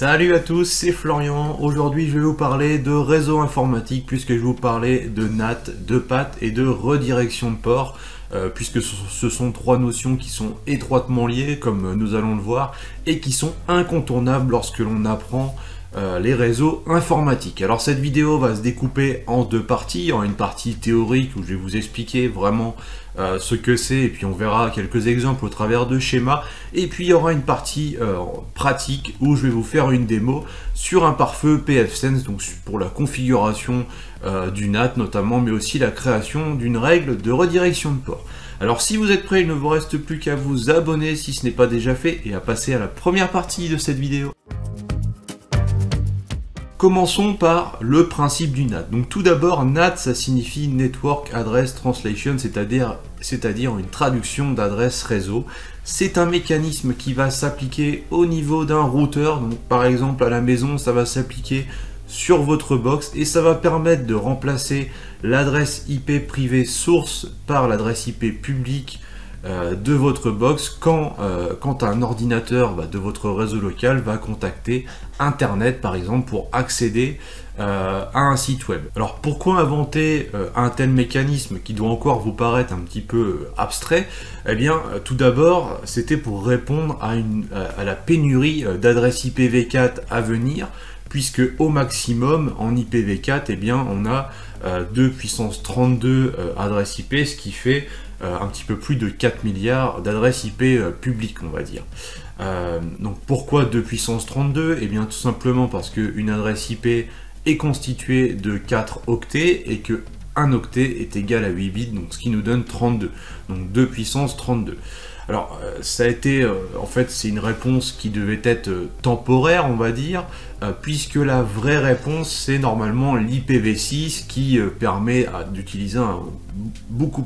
Salut à tous, c'est Florian. Aujourd'hui, je vais vous parler de réseau informatique puisque je vais vous parler de NAT, de PAT et de redirection de port. Puisque ce sont trois notions qui sont étroitement liées, comme nous allons le voir, et qui sont incontournables lorsque l'on apprend les réseaux informatiques. Alors cette vidéo va se découper en deux parties, en une partie théorique où je vais vous expliquer vraiment ce que c'est, et puis on verra quelques exemples au travers de schémas, et puis il y aura une partie pratique où je vais vous faire une démo sur un pare-feu pfSense, donc pour la configuration du NAT notamment, mais aussi la création d'une règle de redirection de port. Alors si vous êtes prêts, il ne vous reste plus qu'à vous abonner si ce n'est pas déjà fait, et à passer à la première partie de cette vidéo. Commençons par le principe du NAT. Donc tout d'abord, NAT, ça signifie Network Address Translation, c'est-à-dire une traduction d'adresse réseau. C'est un mécanisme qui va s'appliquer au niveau d'un routeur. Donc par exemple à la maison, ça va s'appliquer sur votre box et ça va permettre de remplacer l'adresse IP privée source par l'adresse IP publique de votre box quand un ordinateur de votre réseau local va contacter Internet par exemple pour accéder à un site web. Alors pourquoi inventer un tel mécanisme qui doit encore vous paraître un petit peu abstrait? Eh bien tout d'abord c'était pour répondre à la pénurie d'adresses IPv4 à venir, puisque au maximum en IPv4 eh bien on a 2 puissance 32 adresses IP, ce qui fait un petit peu plus de 4 milliards d'adresses IP publiques, on va dire. Donc pourquoi 2 puissance 32? Eh bien tout simplement parce qu'une adresse IP est constituée de 4 octets et que 1 octet est égal à 8 bits, donc ce qui nous donne 32. Donc 2 puissance 32. Alors ça a été, en fait c'est une réponse qui devait être temporaire, on va dire, puisque la vraie réponse c'est normalement l'IPv6 qui permet d'utiliser beaucoup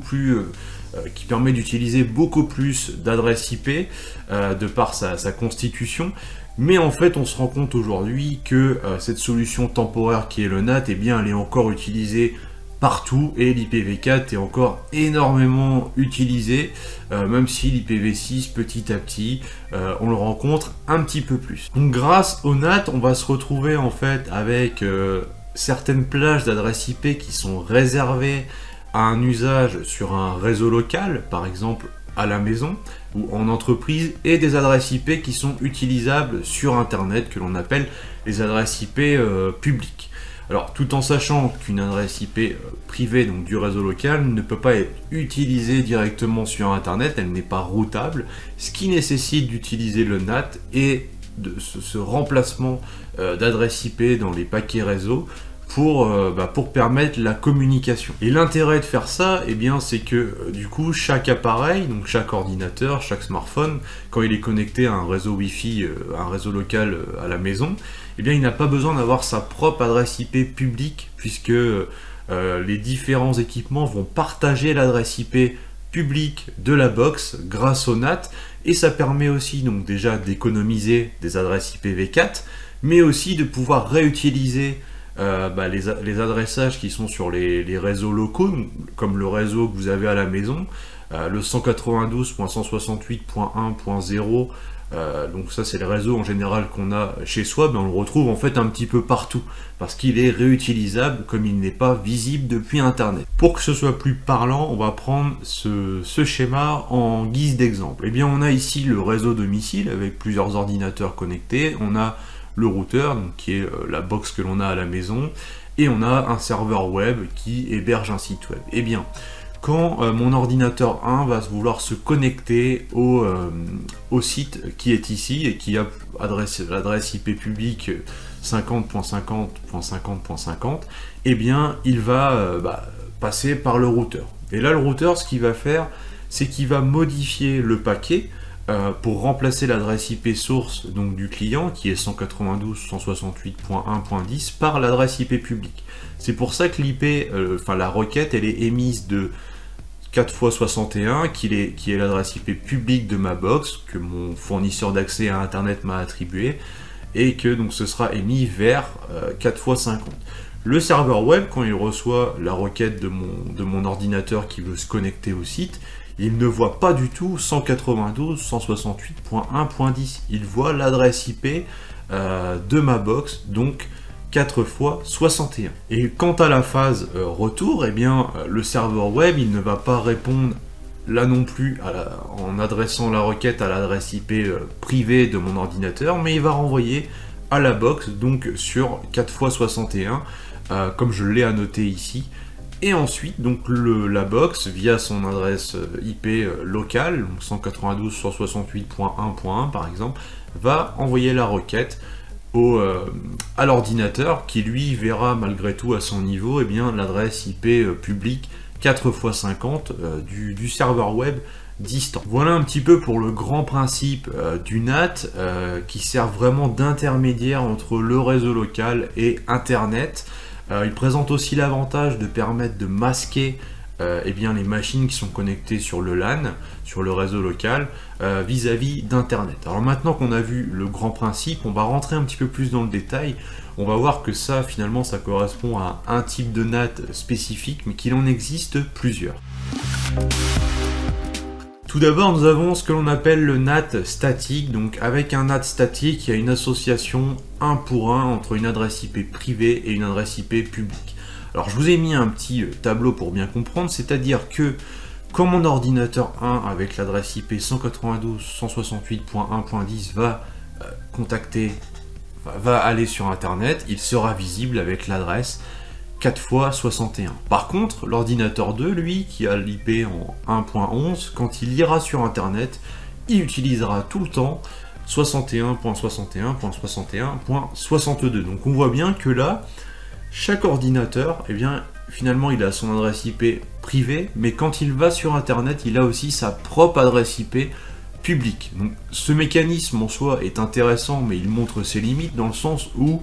plus d'adresses IP de par sa constitution. Mais en fait on se rend compte aujourd'hui que cette solution temporaire qui est le NAT, eh bien elle est encore utilisée partout, et l'IPv4 est encore énormément utilisé, même si l'IPv6 petit à petit on le rencontre un petit peu plus. Donc grâce au NAT on va se retrouver en fait avec certaines plages d'adresses IP qui sont réservées à un usage sur un réseau local, par exemple à la maison ou en entreprise, et des adresses IP qui sont utilisables sur Internet, que l'on appelle les adresses IP publiques. Alors, tout en sachant qu'une adresse IP privée, donc du réseau local, ne peut pas être utilisée directement sur Internet, elle n'est pas routable, ce qui nécessite d'utiliser le NAT et de ce remplacement d'adresse IP dans les paquets réseau pour permettre la communication. Et l'intérêt de faire ça, eh bien, c'est que du coup, chaque appareil, donc chaque ordinateur, chaque smartphone, quand il est connecté à un réseau Wi-Fi, à un réseau local à la maison, eh bien, il n'a pas besoin d'avoir sa propre adresse IP publique, puisque les différents équipements vont partager l'adresse IP publique de la box grâce au NAT, et ça permet aussi donc déjà d'économiser des adresses IPv4, mais aussi de pouvoir réutiliser les adressages qui sont sur les réseaux locaux, comme le réseau que vous avez à la maison, le 192.168.1.0, donc ça c'est le réseau en général qu'on a chez soi, mais on le retrouve en fait un petit peu partout, parce qu'il est réutilisable comme il n'est pas visible depuis Internet. Pour que ce soit plus parlant, on va prendre ce schéma en guise d'exemple. Eh bien on a ici le réseau domicile avec plusieurs ordinateurs connectés, on a le routeur, donc qui est la box que l'on a à la maison, et on a un serveur web qui héberge un site web. Et bien, quand mon ordinateur 1 va vouloir se connecter au site qui est ici et qui a l'adresse IP publique 50.50.50.50, eh bien, il va passer par le routeur. Et là, le routeur, ce qu'il va faire, c'est qu'il va modifier le paquet pour remplacer l'adresse IP source donc du client qui est 192.168.1.10 par l'adresse IP publique. C'est pour ça que la requête, elle est émise de 4x61 qui est l'adresse IP publique de ma box que mon fournisseur d'accès à Internet m'a attribué, et que donc ce sera émis vers 4x50. Le serveur web, quand il reçoit la requête de mon ordinateur qui veut se connecter au site, il ne voit pas du tout 192.168.1.10. Il voit l'adresse IP de ma box, donc 4 x 61. Et quant à la phase retour, eh bien le serveur web il ne va pas répondre là non plus en adressant la requête à l'adresse IP privée de mon ordinateur, mais il va renvoyer à la box, donc sur 4 x 61, comme je l'ai annoté ici. Et ensuite, donc la box, via son adresse IP locale, 192.168.1.1 par exemple, va envoyer la requête à l'ordinateur, qui lui verra malgré tout à son niveau eh bien l'adresse IP publique 4 x 50 du serveur web distant. Voilà un petit peu pour le grand principe du NAT qui sert vraiment d'intermédiaire entre le réseau local et Internet. Il présente aussi l'avantage de permettre de masquer eh bien, les machines qui sont connectées sur le LAN, sur le réseau local, vis-à-vis d'Internet. Alors maintenant qu'on a vu le grand principe, on va rentrer un petit peu plus dans le détail. On va voir que ça, finalement, ça correspond à un type de NAT spécifique, mais qu'il en existe plusieurs. Tout d'abord, nous avons ce que l'on appelle le NAT statique. Donc avec un NAT statique, il y a une association 1 pour 1 entre une adresse IP privée et une adresse IP publique. Alors je vous ai mis un petit tableau pour bien comprendre, c'est-à-dire que quand mon ordinateur 1 avec l'adresse IP 192.168.1.10 va aller sur Internet, il sera visible avec l'adresse 4 x 61. Par contre, l'ordinateur 2, lui, qui a l'IP en 1.11, quand il ira sur Internet, il utilisera tout le temps 61.61.61.62. Donc on voit bien que là, chaque ordinateur, eh bien, finalement, il a son adresse IP privée, mais quand il va sur Internet, il a aussi sa propre adresse IP publique. Donc, ce mécanisme en soi est intéressant, mais il montre ses limites dans le sens où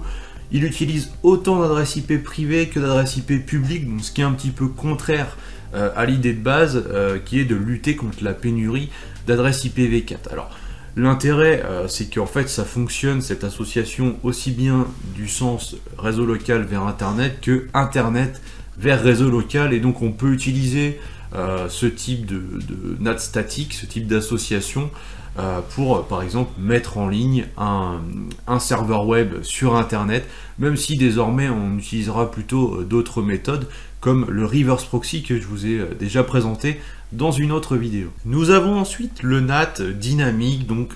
il utilise autant d'adresses IP privées que d'adresses IP publiques, donc ce qui est un petit peu contraire à l'idée de base, qui est de lutter contre la pénurie d'adresses IPv4. Alors, l'intérêt, c'est qu'en fait, ça fonctionne, cette association, aussi bien du sens réseau local vers Internet que Internet vers réseau local, et donc on peut utiliser ce type de NAT statique, ce type d'association, pour par exemple mettre en ligne un serveur web sur Internet, même si désormais on utilisera plutôt d'autres méthodes comme le reverse proxy que je vous ai déjà présenté dans une autre vidéo. Nous avons ensuite le NAT dynamique, donc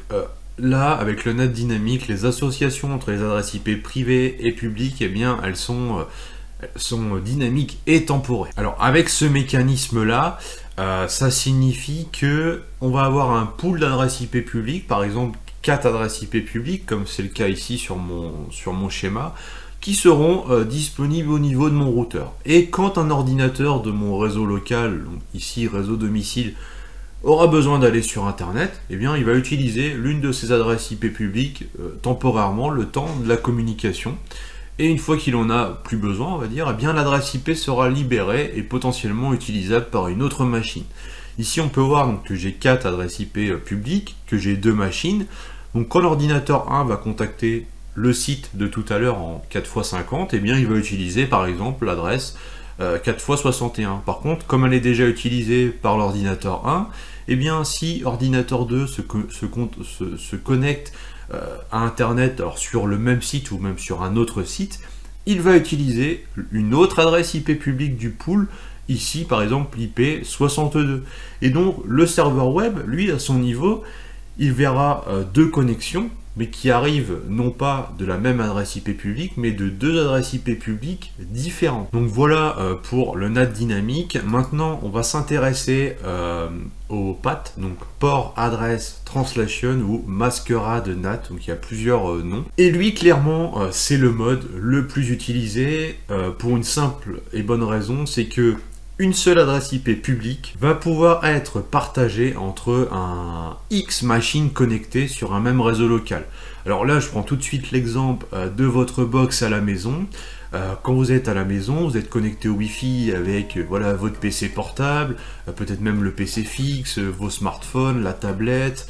là avec le NAT dynamique, les associations entre les adresses IP privées et publiques, eh bien elles sont dynamiques et temporaires. Alors avec ce mécanisme là, ça signifie que on va avoir un pool d'adresses IP publiques, par exemple 4 adresses IP publiques, comme c'est le cas ici sur mon schéma, qui seront disponibles au niveau de mon routeur. Et quand un ordinateur de mon réseau local, donc ici réseau domicile, aura besoin d'aller sur Internet, eh bien il va utiliser l'une de ces adresses IP publiques temporairement, le temps de la communication. Et une fois qu'il en a plus besoin, on va dire, eh bien l'adresse IP sera libérée et potentiellement utilisable par une autre machine. Ici, on peut voir donc, que j'ai 4 adresses IP publiques, que j'ai 2 machines. Donc quand l'ordinateur 1 va contacter le site de tout à l'heure en 4 x 50, eh bien il va utiliser par exemple l'adresse 4 x 61. Par contre, comme elle est déjà utilisée par l'ordinateur 1, eh bien si ordinateur 2 se connecte à Internet, alors sur le même site ou même sur un autre site, il va utiliser une autre adresse IP publique du pool, ici par exemple l'IP 62. Et donc le serveur web, lui à son niveau, il verra 2 connexions, mais qui arrivent non pas de la même adresse IP publique, mais de 2 adresses IP publiques différentes. Donc voilà pour le NAT dynamique. Maintenant, on va s'intéresser au PAT, donc Port Address Translation ou Masquerade NAT, donc il y a plusieurs noms. Et lui, clairement, c'est le mode le plus utilisé pour une simple et bonne raison, c'est que une seule adresse IP publique va pouvoir être partagée entre un X machines connectées sur un même réseau local. Alors là, je prends tout de suite l'exemple de votre box à la maison. Quand vous êtes à la maison, vous êtes connecté au Wi-Fi avec voilà, votre PC portable, peut-être même le PC fixe, vos smartphones, la tablette,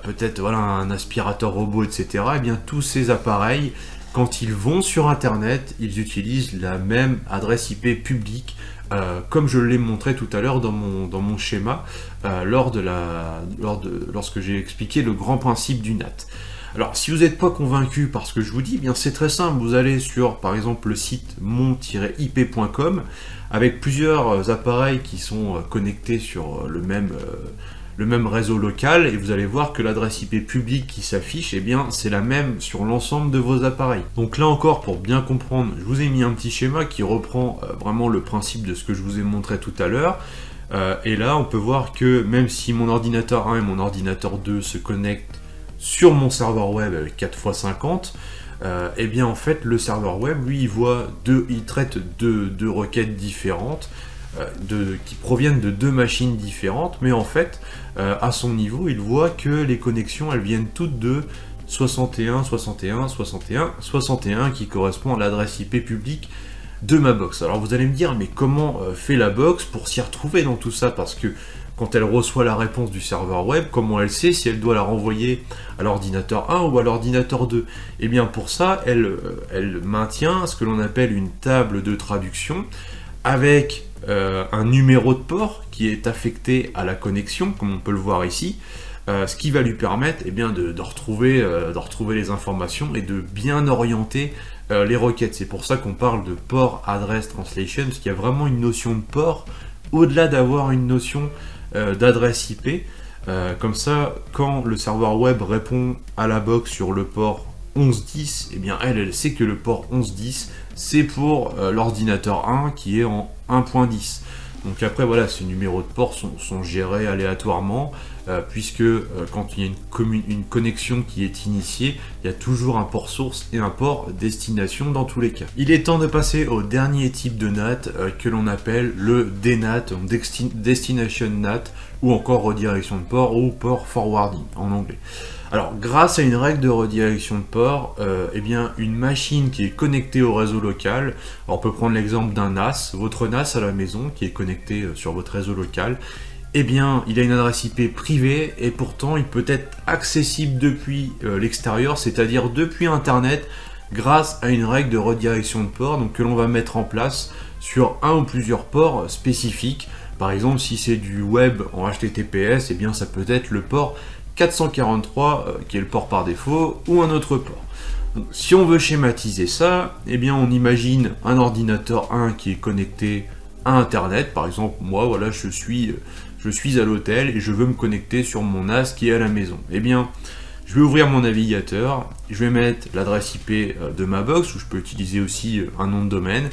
peut-être voilà, un aspirateur robot, etc. Et bien tous ces appareils quand ils vont sur Internet, ils utilisent la même adresse IP publique, comme je l'ai montré tout à l'heure dans mon schéma, lorsque j'ai expliqué le grand principe du NAT. Alors, si vous n'êtes pas convaincu par ce que je vous dis, eh bien c'est très simple, vous allez sur, par exemple, le site mon-ip.com, avec plusieurs appareils qui sont connectés sur le même réseau local, et vous allez voir que l'adresse IP publique qui s'affiche, eh bien c'est la même sur l'ensemble de vos appareils. Donc là encore, pour bien comprendre, je vous ai mis un petit schéma qui reprend vraiment le principe de ce que je vous ai montré tout à l'heure. Et là, on peut voir que même si mon ordinateur 1 et mon ordinateur 2 se connectent sur mon serveur web avec 4x50, eh bien en fait le serveur web lui il traite deux requêtes différentes qui proviennent de deux machines différentes, mais en fait à son niveau il voit que les connexions elles viennent toutes de 61, 61, 61, 61 qui correspond à l'adresse IP publique de ma box. Alors vous allez me dire mais comment fait la box pour s'y retrouver dans tout ça, parce que quand elle reçoit la réponse du serveur web, comment elle sait si elle doit la renvoyer à l'ordinateur 1 ou à l'ordinateur 2? Et bien pour ça, elle maintient ce que l'on appelle une table de traduction avec un numéro de port qui est affecté à la connexion, comme on peut le voir ici, ce qui va lui permettre de retrouver les informations et de bien orienter les requêtes. C'est pour ça qu'on parle de port address translation, parce qu'il y a vraiment une notion de port au-delà d'avoir une notion d'adresse IP. Comme ça, quand le serveur web répond à la box sur le port 1110, eh bien elle sait que le port 1110 c'est pour l'ordinateur 1 qui est en 1.10. Donc après voilà, ces numéros de port sont gérés aléatoirement, puisque quand il y a une connexion qui est initiée, il y a toujours un port source et un port destination dans tous les cas. Il est temps de passer au dernier type de NAT que l'on appelle le DNAT, Destination NAT, ou encore redirection de port ou port forwarding en anglais. Alors, grâce à une règle de redirection de port, une machine qui est connectée au réseau local, alors on peut prendre l'exemple d'un NAS, votre NAS à la maison qui est connecté sur votre réseau local, eh bien, il a une adresse IP privée et pourtant il peut être accessible depuis l'extérieur, c'est-à-dire depuis Internet, grâce à une règle de redirection de port donc, que l'on va mettre en place sur un ou plusieurs ports spécifiques. Par exemple, si c'est du web en HTTPS, eh bien, ça peut être le port 443 qui est le port par défaut, ou un autre port. Donc, si on veut schématiser ça, eh bien on imagine un ordinateur 1 qui est connecté à Internet. Par exemple, moi voilà, je suis à l'hôtel et je veux me connecter sur mon NAS qui est à la maison. Eh bien, je vais ouvrir mon navigateur, je vais mettre l'adresse IP de ma box, où je peux utiliser aussi un nom de domaine,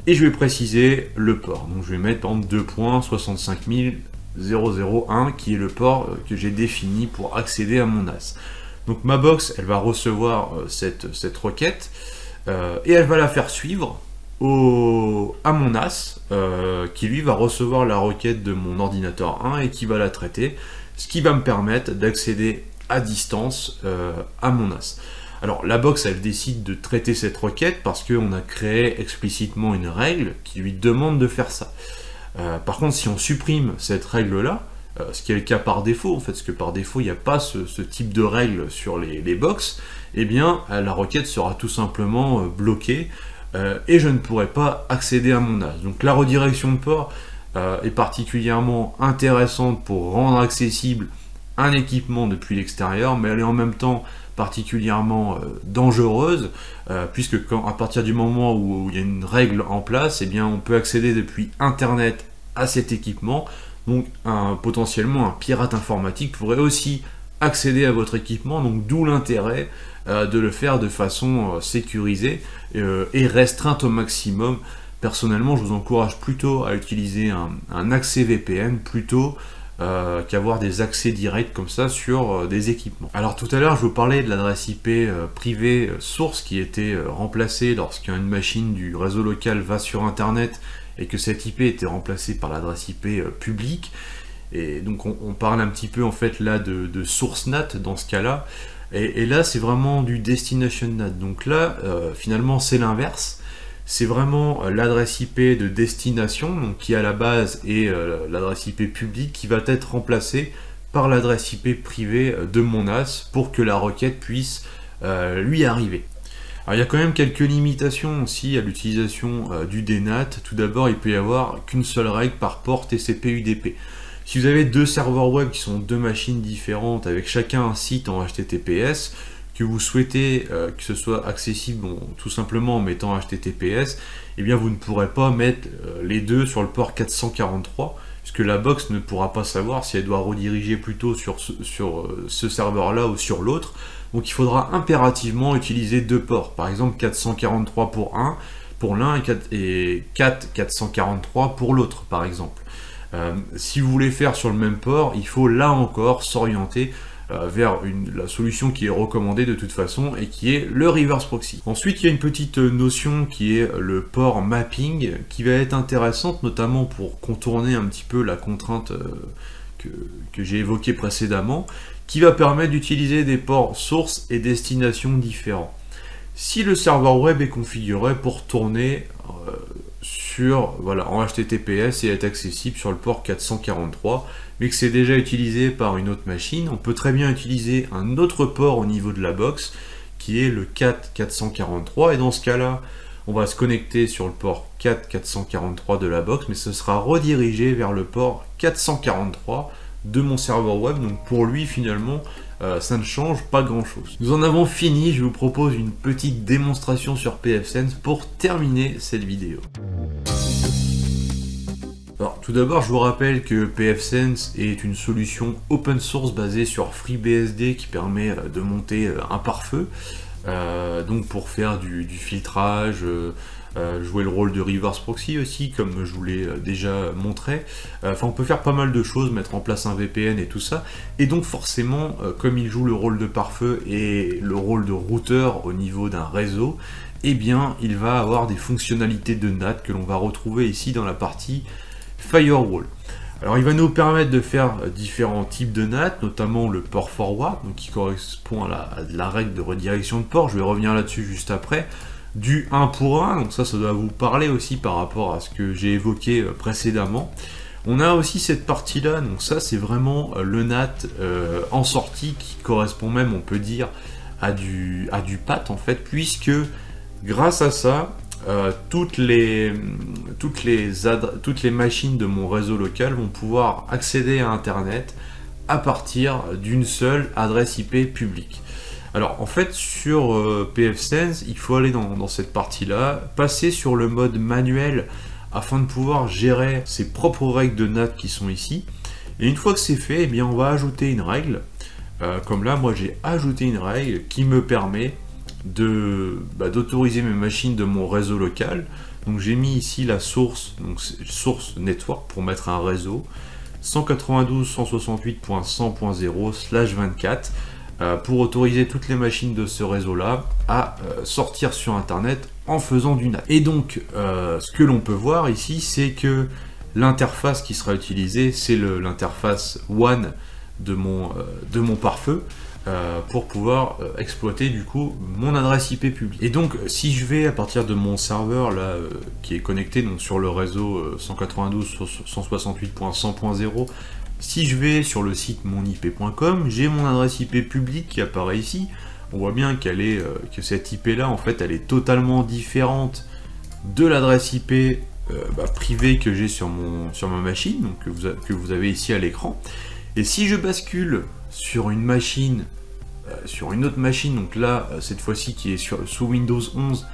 et je vais préciser le port. Donc je vais mettre par exemple 2.65001 qui est le port que j'ai défini pour accéder à mon NAS. Donc ma box, elle va recevoir cette requête et elle va la faire suivre à mon NAS qui lui va recevoir la requête de mon ordinateur 1 et qui va la traiter, ce qui va me permettre d'accéder à distance à mon NAS. Alors la box elle décide de traiter cette requête parce qu'on a créé explicitement une règle qui lui demande de faire ça. Par contre si on supprime cette règle là, ce qui est le cas par défaut en fait, parce que par défaut il n'y a pas ce type de règle sur les box, eh bien la requête sera tout simplement bloquée et je ne pourrai pas accéder à mon NAS. Donc la redirection de port est particulièrement intéressante pour rendre accessible un équipement depuis l'extérieur, mais elle est en même temps particulièrement dangereuse, puisque à partir du moment où il y a une règle en place, eh bien, on peut accéder depuis Internet à cet équipement, donc potentiellement un pirate informatique pourrait aussi accéder à votre équipement, donc d'où l'intérêt de le faire de façon sécurisée et restreinte au maximum. Personnellement, je vous encourage plutôt à utiliser un accès VPN plutôt qu'avoir des accès directs comme ça sur des équipements. Alors tout à l'heure je vous parlais de l'adresse IP privée source qui était remplacée lorsqu'une machine du réseau local va sur Internet et que cette IP était remplacée par l'adresse IP publique. Et donc on parle un petit peu en fait là de source NAT dans ce cas-là. Et là c'est vraiment du destination NAT. Donc là finalement c'est l'inverse. C'est vraiment l'adresse IP de destination, donc qui à la base est l'adresse IP publique, qui va être remplacée par l'adresse IP privée de mon NAS pour que la requête puisse lui arriver. Alors il y a quand même quelques limitations aussi à l'utilisation du DNAT. Tout d'abord, il peut y avoir qu'une seule règle par port TCP/UDP. Si vous avez deux serveurs web qui sont deux machines différentes avec chacun un site en HTTPS, que vous souhaitez que ce soit accessible tout simplement en mettant HTTPS, eh bien vous ne pourrez pas mettre les deux sur le port 443, puisque la box ne pourra pas savoir si elle doit rediriger plutôt sur ce serveur-là ou sur l'autre. Donc il faudra impérativement utiliser deux ports, par exemple 443 pour l'un et 443 pour l'autre, par exemple. Si vous voulez faire sur le même port, il faut là encore s'orienter vers la solution qui est recommandée de toute façon et qui est le reverse proxy. Ensuite, il y a une petite notion qui est le port mapping qui va être intéressante notamment pour contourner un petit peu la contrainte que j'ai évoquée précédemment, qui va permettre d'utiliser des ports source et destination différents. Si le serveur web est configuré pour tourner en HTTPS et être accessible sur le port 443, mais que c'est déjà utilisé par une autre machine, on peut très bien utiliser un autre port au niveau de la box, qui est le 443, et dans ce cas-là, on va se connecter sur le port 443 de la box, mais ce sera redirigé vers le port 443 de mon serveur web, donc pour lui finalement ça ne change pas grand chose. Nous en avons fini, je vous propose une petite démonstration sur pfSense pour terminer cette vidéo. Alors, tout d'abord, je vous rappelle que pfSense est une solution open source basée sur FreeBSD qui permet de monter un pare-feu, donc pour faire du filtrage, jouer le rôle de reverse proxy aussi, comme je vous l'ai déjà montré. Enfin, on peut faire pas mal de choses, mettre en place un VPN et tout ça. Et donc forcément, comme il joue le rôle de pare-feu et le rôle de routeur au niveau d'un réseau, eh bien, il va avoir des fonctionnalités de NAT que l'on va retrouver ici dans la partie Firewall. Alors il va nous permettre de faire différents types de NAT, notamment le port forward, donc qui correspond à la règle de redirection de port. Je vais revenir là-dessus juste après. Du 1 pour 1, donc ça doit vous parler aussi par rapport à ce que j'ai évoqué précédemment. On a aussi cette partie-là, donc ça c'est vraiment le NAT en sortie qui correspond même, on peut dire, à du PAT en fait, puisque grâce à ça, toutes les machines de mon réseau local vont pouvoir accéder à Internet à partir d'une seule adresse IP publique. Alors en fait sur pfSense, il faut aller dans cette partie-là, passer sur le mode manuel afin de pouvoir gérer ses propres règles de NAT qui sont ici. Et une fois que c'est fait, eh bien, on va ajouter une règle. Comme là, moi j'ai ajouté une règle qui me permet d'autoriser mes machines de mon réseau local. Donc j'ai mis ici la source, donc source network pour mettre un réseau 192.168.100.0/24 pour autoriser toutes les machines de ce réseau-là à sortir sur Internet en faisant du NAT. Et donc, ce que l'on peut voir ici, c'est que l'interface qui sera utilisée, c'est l'interface WAN de mon pare-feu pour pouvoir exploiter du coup mon adresse IP publique. Et donc, si je vais à partir de mon serveur là qui est connecté donc sur le réseau 192.168.100.0, si je vais sur le site monip.com, j'ai mon adresse IP publique qui apparaît ici. On voit bien que cette IP là, en fait, elle est totalement différente de l'adresse IP privée que j'ai sur ma machine, donc que vous avez ici à l'écran. Et si je bascule sur une machine, sur une autre machine, donc là, cette fois-ci qui est sous Windows 11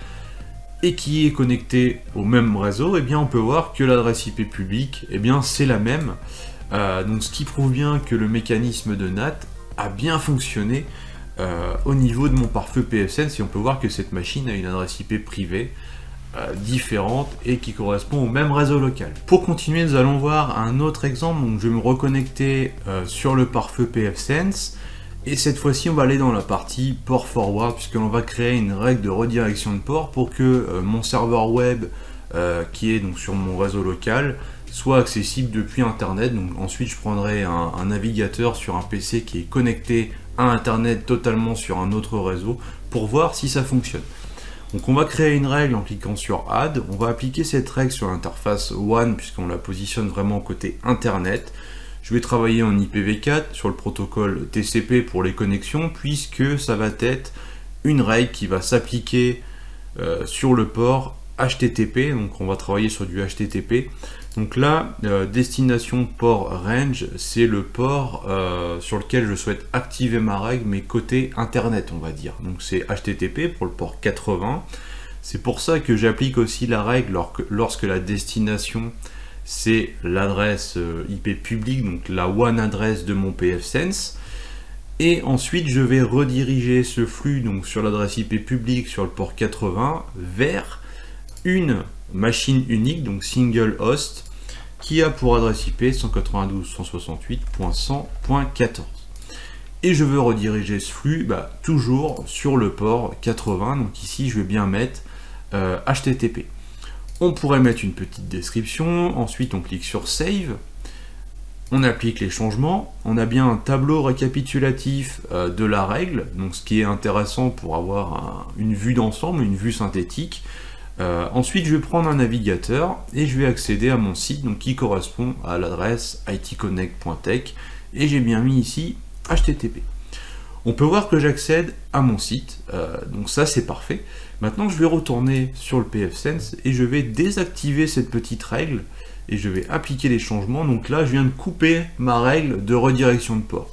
et qui est connectée au même réseau, eh bien on peut voir que l'adresse IP publique, eh bien c'est la même. Donc ce qui prouve bien que le mécanisme de NAT a bien fonctionné au niveau de mon pare-feu pfSense, et on peut voir que cette machine a une adresse IP privée différente et qui correspond au même réseau local. Pour continuer, nous allons voir un autre exemple. Donc je vais me reconnecter sur le pare-feu pfSense, et cette fois-ci on va aller dans la partie port forward, puisque l'on va créer une règle de redirection de port pour que mon serveur web qui est donc sur mon réseau local soit accessible depuis Internet. Donc ensuite je prendrai un navigateur sur un PC qui est connecté à Internet totalement sur un autre réseau pour voir si ça fonctionne. Donc on va créer une règle en cliquant sur Add, on va appliquer cette règle sur l'interface WAN puisqu'on la positionne vraiment côté Internet. Je vais travailler en IPv4 sur le protocole TCP pour les connexions, puisque ça va être une règle qui va s'appliquer sur le port HTTP, donc on va travailler sur du HTTP. Donc là, destination port range, c'est le port sur lequel je souhaite activer ma règle, mais côté internet, on va dire. Donc c'est HTTP pour le port 80. C'est pour ça que j'applique aussi la règle lorsque la destination c'est l'adresse IP publique, donc la WAN adresse de mon pfSense. Et ensuite, je vais rediriger ce flux donc sur l'adresse IP publique sur le port 80 vers une machine unique, donc single host, qui a pour adresse IP 192.168.100.14. Et je veux rediriger ce flux toujours sur le port 80. Donc ici, je vais bien mettre HTTP. On pourrait mettre une petite description, ensuite on clique sur Save, on applique les changements, on a bien un tableau récapitulatif de la règle, donc ce qui est intéressant pour avoir une vue d'ensemble, une vue synthétique. Ensuite je vais prendre un navigateur et je vais accéder à mon site donc, qui correspond à l'adresse itconnect.tech et j'ai bien mis ici HTTP. On peut voir que j'accède à mon site, donc ça c'est parfait. Maintenant je vais retourner sur le pfSense et je vais désactiver cette petite règle et je vais appliquer les changements. Donc là je viens de couper ma règle de redirection de port.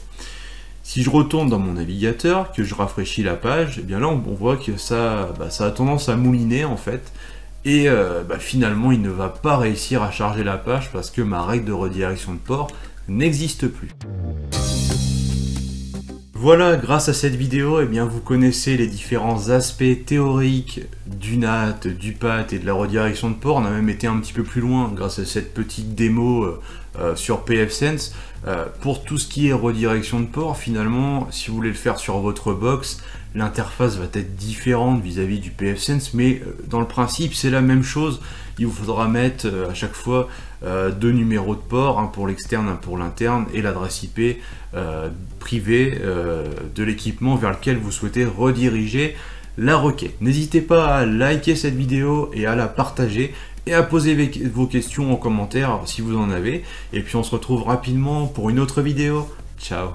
Si je retourne dans mon navigateur, que je rafraîchis la page, et bien là on voit que ça a tendance à mouliner en fait. Et finalement il ne va pas réussir à charger la page parce que ma règle de redirection de port n'existe plus. Voilà, grâce à cette vidéo, vous connaissez les différents aspects théoriques du NAT, du PAT et de la redirection de port. On a même été un petit peu plus loin grâce à cette petite démo sur pfSense. Pour tout ce qui est redirection de port, finalement, si vous voulez le faire sur votre box, l'interface va être différente vis-à-vis du pfSense, mais dans le principe, c'est la même chose. Il vous faudra mettre à chaque fois deux numéros de port, un pour l'externe, un pour l'interne, et l'adresse IP privée de l'équipement vers lequel vous souhaitez rediriger la requête. N'hésitez pas à liker cette vidéo et à la partager et à poser vos questions en commentaire si vous en avez. Et puis on se retrouve rapidement pour une autre vidéo. Ciao!